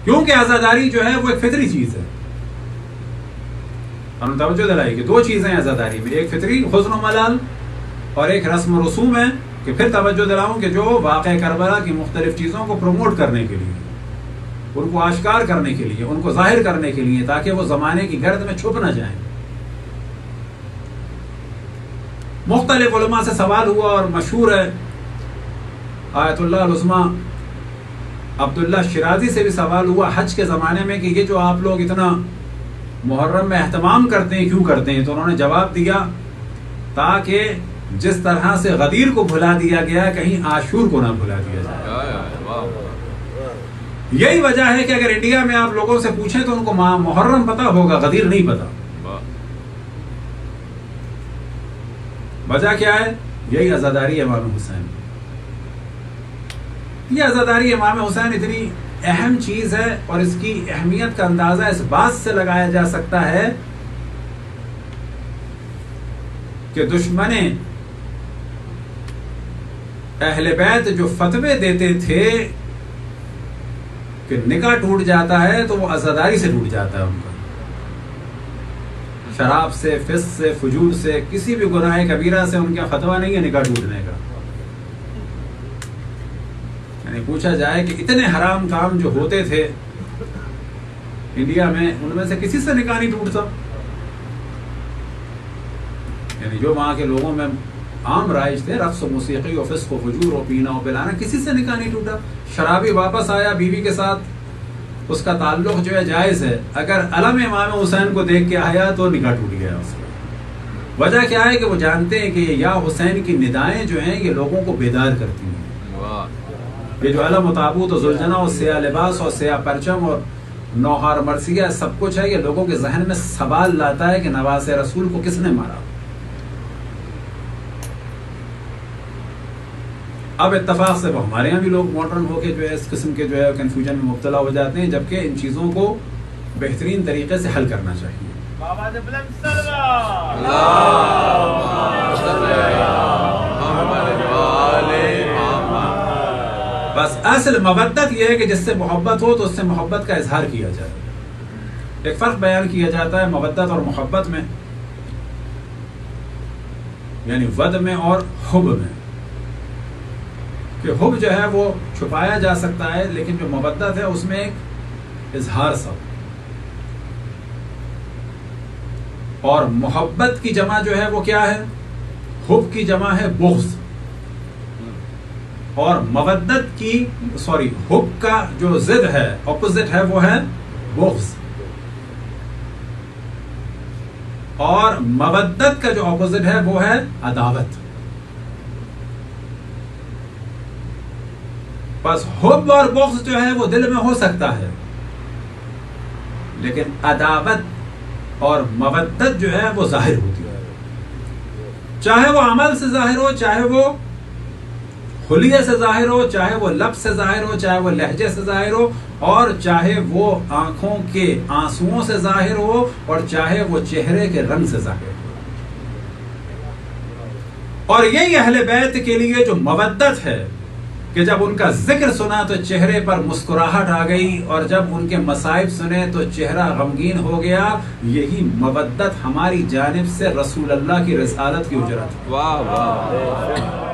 کیونکہ عزاداری جو ہے وہ ایک فطری چیز ہے. ہم نے توجہ دلائی کہ دو چیزیں عزاداری میں، ایک فطری حزن و ملال اور ایک رسم و رسوم ہے. کہ پھر توجہ دلاؤں کہ جو واقعہ کربلا کی مختلف چیزوں کو پروموٹ کرنے کے لیے، ان کو آشکار کرنے کے لیے، ان کو ظاہر کرنے کے لیے، تاکہ وہ زمانے کی گرد میں چھپ نہ جائیں. مختلف علماء سے سوال ہوا اور مشہور ہے، آیت اللہ العظمیٰ عبداللہ شیرازی سے بھی سوال ہوا حج کے زمانے میں کہ یہ جو آپ لوگ اتنا محرم میں اہتمام کرتے ہیں کیوں کرتے ہیں؟ تو انہوں نے جواب دیا تاکہ جس طرح سے غدیر کو بھلا دیا گیا کہیں عاشور کو نہ بھلا دیا جائے. یہی وجہ ہے کہ اگر انڈیا میں آپ لوگوں سے پوچھیں تو ان کو محرم پتا ہوگا، غدیر نہیں پتا. وجہ کیا ہے؟ یہی عزاداری امام حسین. یہ عزاداری امام حسین اتنی اہم چیز ہے اور اس کی اہمیت کا اندازہ اس بات سے لگایا جا سکتا ہے کہ دشمن اہل بیت جو فتوے دیتے تھے کہ نکاح ٹوٹ جاتا ہے تو وہ عزاداری سے ٹوٹ جاتا ہے. ان کا شراب سے، فسق سے، فجور سے، کسی بھی گناہ کبیرہ سے ان کا فتویٰ نہیں ہے نکاح ٹوٹنے کا. یعنی پوچھا جائے کہ اتنے حرام کام جو ہوتے تھے انڈیا میں، ان میں سے کسی سے نکاح نہیں ٹوٹتا. یعنی جو وہاں کے لوگوں میں عام رائج تھے، رقص و موسیقی و فسق و فجور و پینا و پلانا، کسی سے نکاح نہیں ٹوٹا. شرابی واپس آیا، بیوی کے ساتھ اس کا تعلق جو ہے جائز ہے، اگر علم امام حسین کو دیکھ کے آیا تو نکاح ٹوٹ گیا اس کا. وجہ کیا ہے کہ وہ جانتے ہیں کہ یہ یا حسین کی ندائیں جو ہیں یہ لوگوں کو بیدار کرتی ہیں. یہ جو علم و تابوت و زلجنہ اور سیاہ لباس اور سیاہ پرچم اور نوہار مرثیہ سب کچھ ہے، یہ لوگوں کے ذہن میں سوال لاتا ہے کہ نواز رسول کو کس نے مارا. اب اتفاق سے وہ ہمارے یہاں بھی لوگ ماڈرن ہو کے جو ہے اس قسم کے جو ہے کنفیوژن میں مبتلا ہو جاتے ہیں، جبکہ ان چیزوں کو بہترین طریقے سے حل کرنا چاہیے. بس اصل مودت یہ ہے کہ جس سے محبت ہو تو اس سے محبت کا اظہار کیا جائے. ایک فرق بیان کیا جاتا ہے محبت اور محبت میں، یعنی ود میں اور حب میں، کہ حب جو ہے وہ چھپایا جا سکتا ہے، لیکن جو مودت ہے اس میں ایک اظہار سا. اور محبت کی جمع جو ہے وہ کیا ہے؟ حب کی جمع ہے بغض. اور مودت کی حب کا جو ضد ہے، اپوزٹ ہے، وہ ہے بغض. اور مودت کا جو اپوزٹ ہے وہ ہے عداوت. بس حب اور بغض جو ہے وہ دل میں ہو سکتا ہے، لیکن عداوت اور مودت جو ہے وہ ظاہر ہوتی ہے. چاہے وہ عمل سے ظاہر ہو، چاہے وہ حلیے سے ظاہر ہو، چاہے وہ لفظ سے ظاہر ہو، چاہے وہ لہجے سے ظاہر ہو، اور چاہے وہ آنکھوں کے آنسوؤں سے ظاہر ہو، اور چاہے وہ چہرے کے رنگ سے ظاہر ہو. اور یہی اہل بیت کے لیے جو مودت ہے کہ جب ان کا ذکر سنا تو چہرے پر مسکراہٹ آ گئی، اور جب ان کے مصائب سنے تو چہرہ غمگین ہو گیا. یہی مودت ہماری جانب سے رسول اللہ کی رسالت کی اجرت. واہ واہ.